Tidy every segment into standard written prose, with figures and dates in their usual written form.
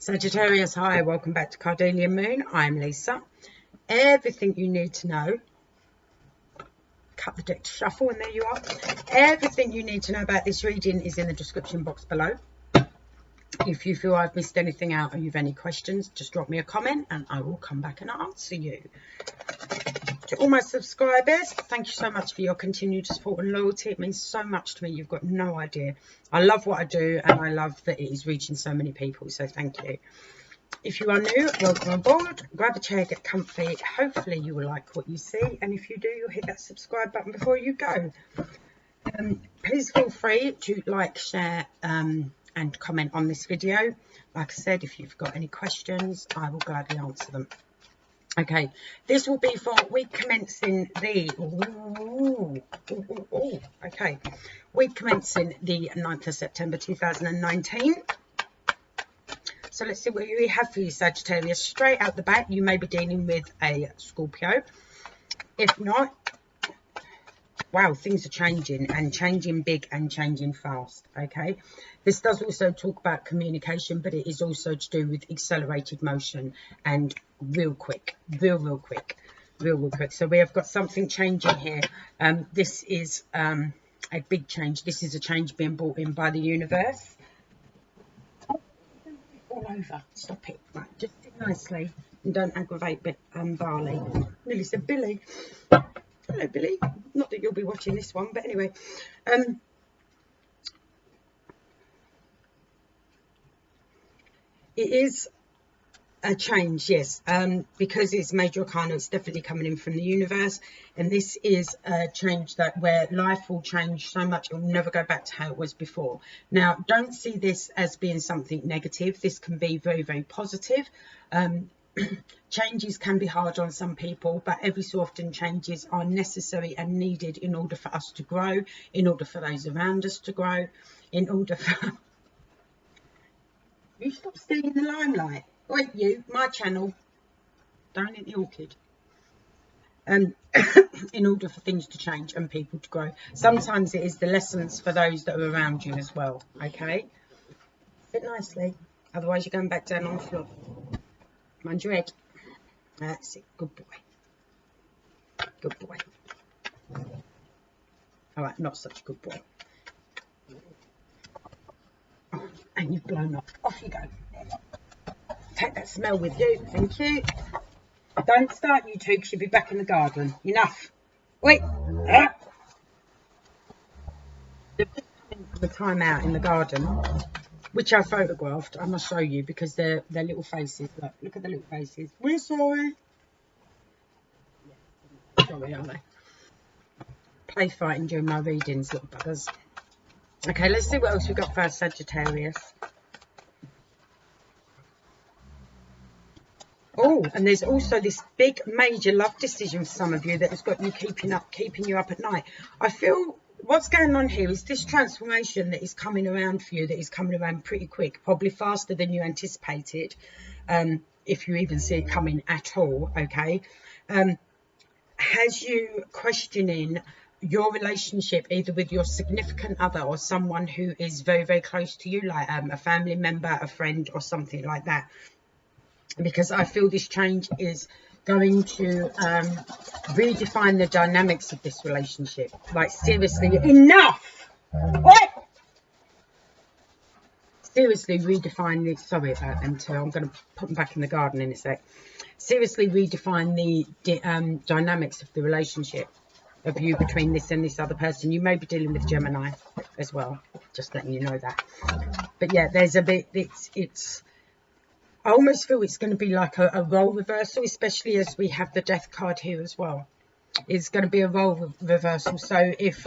Sagittarius, hi, welcome back to Cardelia Moon. I'm Lisa. Everything you need to know, cut the deck to shuffle, and there you are. Everything you need to know about this reading is in the description box below. If you feel I've missed anything out or you have any questions, just drop me a comment and I will come back and answer you. To all my subscribers, thank you so much for your continued support and loyalty. It means so much to me. You've got no idea. I love what I do and I love that it is reaching so many people. So thank you. If you are new, welcome aboard. Grab a chair, get comfy. Hopefully you will like what you see. And if you do, you'll hit that subscribe button before you go. Please feel free to like, share and comment on this video. Like I said, if you've got any questions, I will gladly answer them. Okay, this will be for week commencing the week commencing the 9th of September 2019. So let's see what we have for you, Sagittarius. Straight out the back, you may be dealing with a Scorpio. If not, wow, things are changing, and changing big and changing fast. Okay, this does also talk about communication, but it is also to do with accelerated motion and real quick. So we have got something changing here. This is a big change. This is a change being brought in by the universe. All over. Stop it. Right, just sit nicely and don't aggravate Barley. Nearly said Billy. Hello, Billy. Not that you'll be watching this one, but anyway. It is a change, yes, because it's major arcana. It's definitely coming in from the universe, and this is a change that where life will change so much it will never go back to how it was before. Now, don't see this as being something negative. This can be very, very positive. Changes can be hard on some people, but every so often changes are necessary and needed in order for us to grow, in order for those around us to grow, in order for you stop stealing the limelight. Wait, you, my channel, don't hit the orchid. In order for things to change and people to grow, sometimes it is the lessons for those that are around you as well. Okay, sit nicely, otherwise you're going back down on the floor. Mind your head. That's it. Good boy. Good boy. All right, not such a good boy. Oh, and you've blown off. Off you go. Take that smell with you. Thank you. Don't start, you two, because you'll be back in the garden. Enough. Wait. They've just come in for the time out in the garden, which I photographed. I must show you because they're little faces. Look at the little faces. We're sorry. Sorry, aren't they? Play fighting during my readings, little buggers. Okay, let's see what else we've got for our Sagittarius. Oh, and there's also this big major love decision for some of you that has got you keeping you up at night. I feel what's going on here is this transformation that is coming around for you, that is coming around pretty quick, probably faster than you anticipated, if you even see it coming at all. Okay, has you questioning your relationship either with your significant other or someone who is very, very close to you, like a family member, a friend, or something like that. Because I feel this change is going to redefine the dynamics of this relationship. Like, seriously, enough! What? Seriously redefine this. Sorry about them too. I'm going to put them back in the garden in a sec. Seriously redefine the dynamics of the relationship of you between this and this other person. You may be dealing with Gemini as well. Just letting you know that. But yeah, there's a bit. It's. I almost feel it's going to be like a role reversal, especially as we have the Death card here as well. It's going to be a role reversal. So if,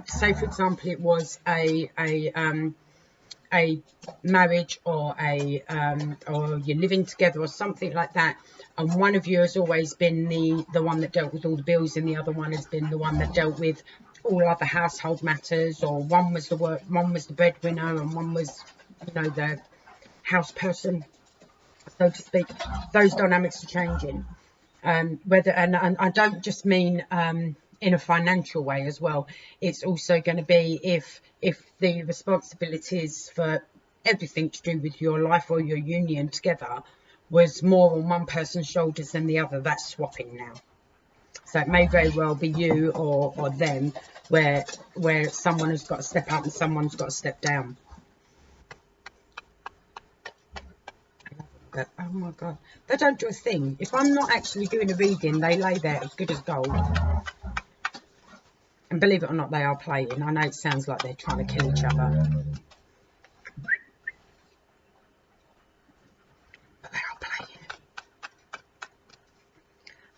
say for example, it was a marriage or or you're living together or something like that, and one of you has always been the one that dealt with all the bills, and the other one has been the one that dealt with all other household matters, or one was the breadwinner and one was, you know, the house person, so to speak. Those dynamics are changing. And I don't just mean in a financial way as well. It's also going to be if the responsibilities for everything to do with your life or your union together was more on one person's shoulders than the other. That's swapping now. So it may very well be you or them, where someone has got to step up and someone's got to step down. But, oh my God, they don't do a thing. If I'm not actually doing a reading, they lay there as good as gold. And believe it or not, they are playing. I know it sounds like they're trying to kill each other, but they are playing.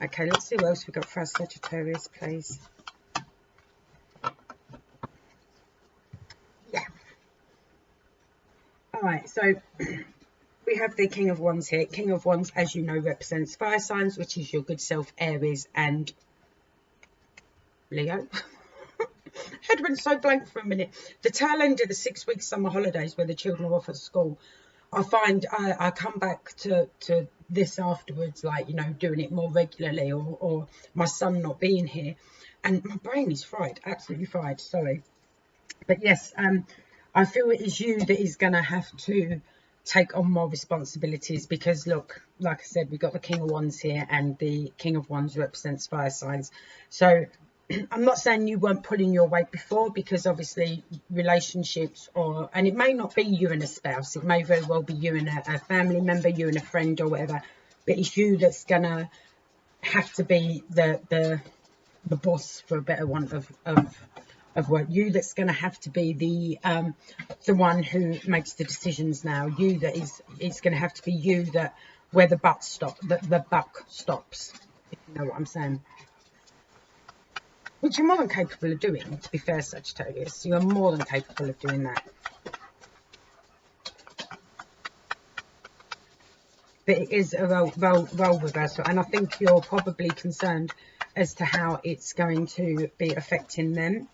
Okay, let's see what else we've got for our Sagittarius, please. Yeah. All right, so we have the King of Wands here. King of Wands, as you know, represents fire signs, which is your good self, Aries and Leo. Head went so blank for a minute. The tail end of the 6-week summer holidays where the children are off at school, I find I come back to this afterwards, like, you know, doing it more regularly, or my son not being here, and my brain is fried, absolutely fried, sorry. But yes, I feel it is you that is going to have to take on more responsibilities, because look, like I said, we've got the King of Wands here, and the King of Wands represents fire signs. So I'm not saying you weren't pulling your weight before, because obviously relationships, and it may not be you and a spouse, it may very well be you and a family member, you and a friend or whatever, but it's you that's gonna have to be the boss, for a better want of word. You that's going to have to be the one who makes the decisions now. You that it's going to have to be you that where the buck stops, the buck stops, if you know what I'm saying. Which you're more than capable of doing, to be fair, Sagittarius. You're more than capable of doing that. But it is a role reversal, and I think you're probably concerned as to how it's going to be affecting them.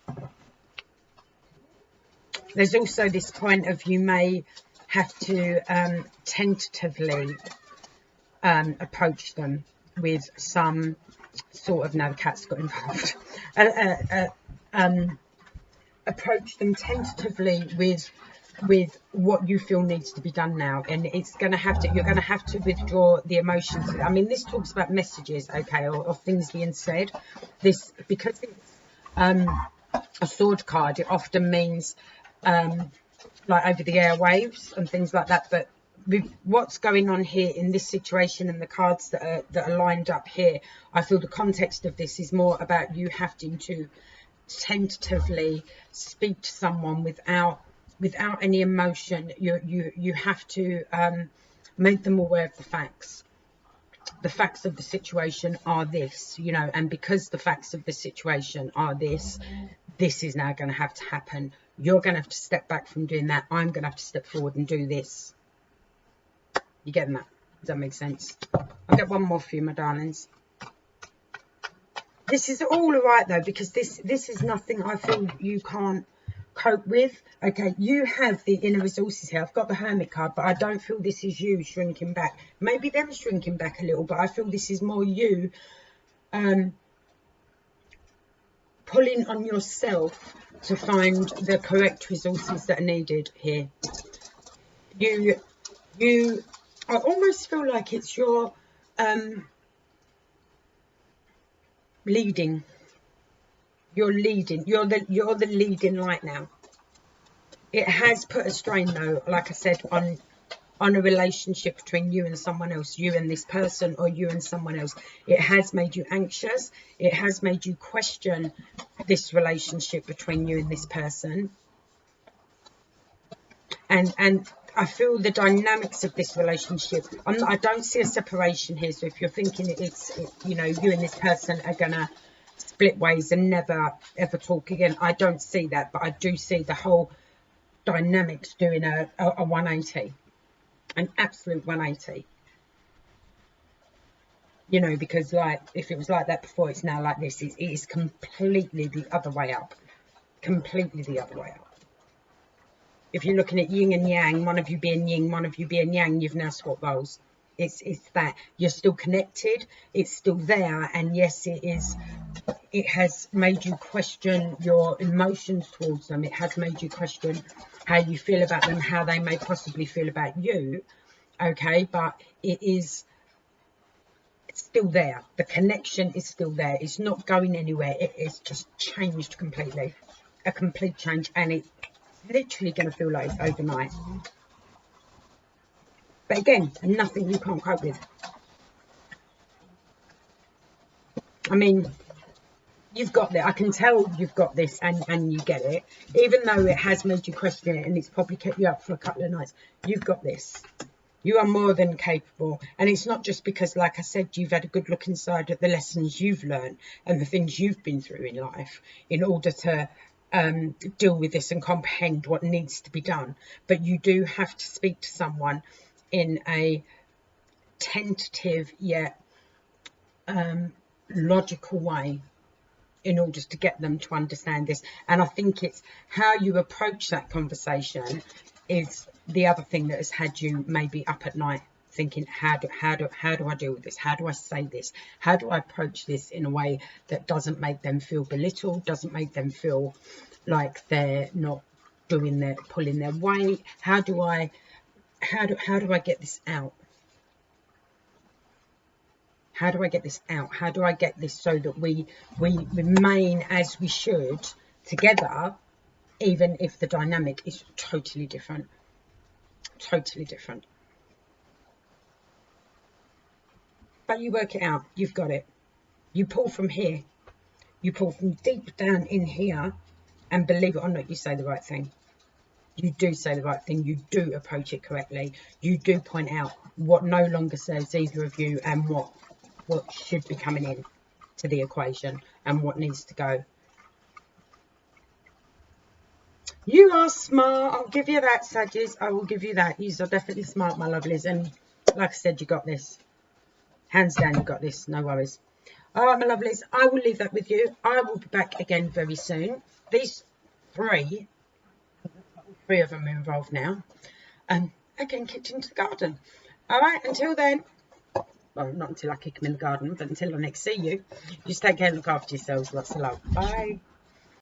There's also this point of you may have to tentatively approach them with some sort of, now the cat's got involved, approach them tentatively with what you feel needs to be done now, and it's going to have to, you're going to have to withdraw the emotions. I mean, this talks about messages, okay, or things being said. This, because it's a sword card, it often means like over the airwaves and things like that. But with what's going on here in this situation and the cards that are lined up here, I feel the context of this is more about you having to tentatively speak to someone without any emotion. You have to make them aware of the facts. The facts of the situation are this, you know, and because the facts of the situation are this is now going to have to happen. You're going to have to step back from doing that. I'm going to have to step forward and do this. You getting that? Does that make sense? I'll get one more for you, my darlings. This is all right though, because this is nothing I feel you can't cope with. Okay, you have the inner resources here. I've got the Hermit card, but I don't feel this is you shrinking back. Maybe them shrinking back a little, but I feel this is more you pulling on yourself to find the correct resources that are needed here. I almost feel like it's your leading. You're leading. You're the leading light now. It has put a strain though, like I said, on a relationship between you and someone else, you and this person, or you and someone else. It has made you anxious. It has made you question this relationship between you and this person. And I feel the dynamics of this relationship. I don't see a separation here. So if you're thinking you know, you and this person are gonna split ways and never ever talk again, I don't see that, but I do see the whole dynamics doing a 180, an absolute 180. You know, because like if it was like that before, it's now like this. It is completely the other way up. Completely the other way up. If you're looking at yin and yang, one of you being yin, one of you being yang, you've now swapped roles. It's that you're still connected, it's still there, and yes, it it has made you question your emotions towards them. It has made you question how you feel about them, how they may possibly feel about you. Okay, but it's still there. The connection is still there. It's not going anywhere. It is just changed completely. A complete change, and it's literally going to feel like it's overnight. But again, nothing you can't cope with. I mean, you've got that. I can tell you've got this, and you get it. Even though it has made you question it, and it's probably kept you up for a couple of nights, you've got this. You are more than capable. And it's not just because, like I said, you've had a good look inside at the lessons you've learned and the things you've been through in life in order to deal with this and comprehend what needs to be done. But you do have to speak to someone in a tentative yet logical way in order to get them to understand this. And I think it's how you approach that conversation is the other thing that has had you maybe up at night thinking, how do I deal with this? How do I say this? How do I approach this in a way that doesn't make them feel belittled, doesn't make them feel like they're not pulling their weight? How do I get this out? How do I get this out? How do I get this so that we remain as we should together, even if the dynamic is totally different? Totally different. But you work it out. You've got it. You pull from here. You pull from deep down in here, and believe it or not, you say the right thing. You do say the right thing. You do approach it correctly. You do point out what no longer serves either of you and what should be coming in to the equation and what needs to go. You are smart. I'll give you that, Sagittarius. I will give you that. You are definitely smart, my lovelies. And like I said, you got this. Hands down, you got this. No worries. All right, my lovelies. I will leave that with you. I will be back again very soon. These three of them are involved now. Again, kicked into the garden. All right, until then. Well, not until I kick them in the garden, but until I next see you. Just take care and look after yourselves. Lots of love. Bye.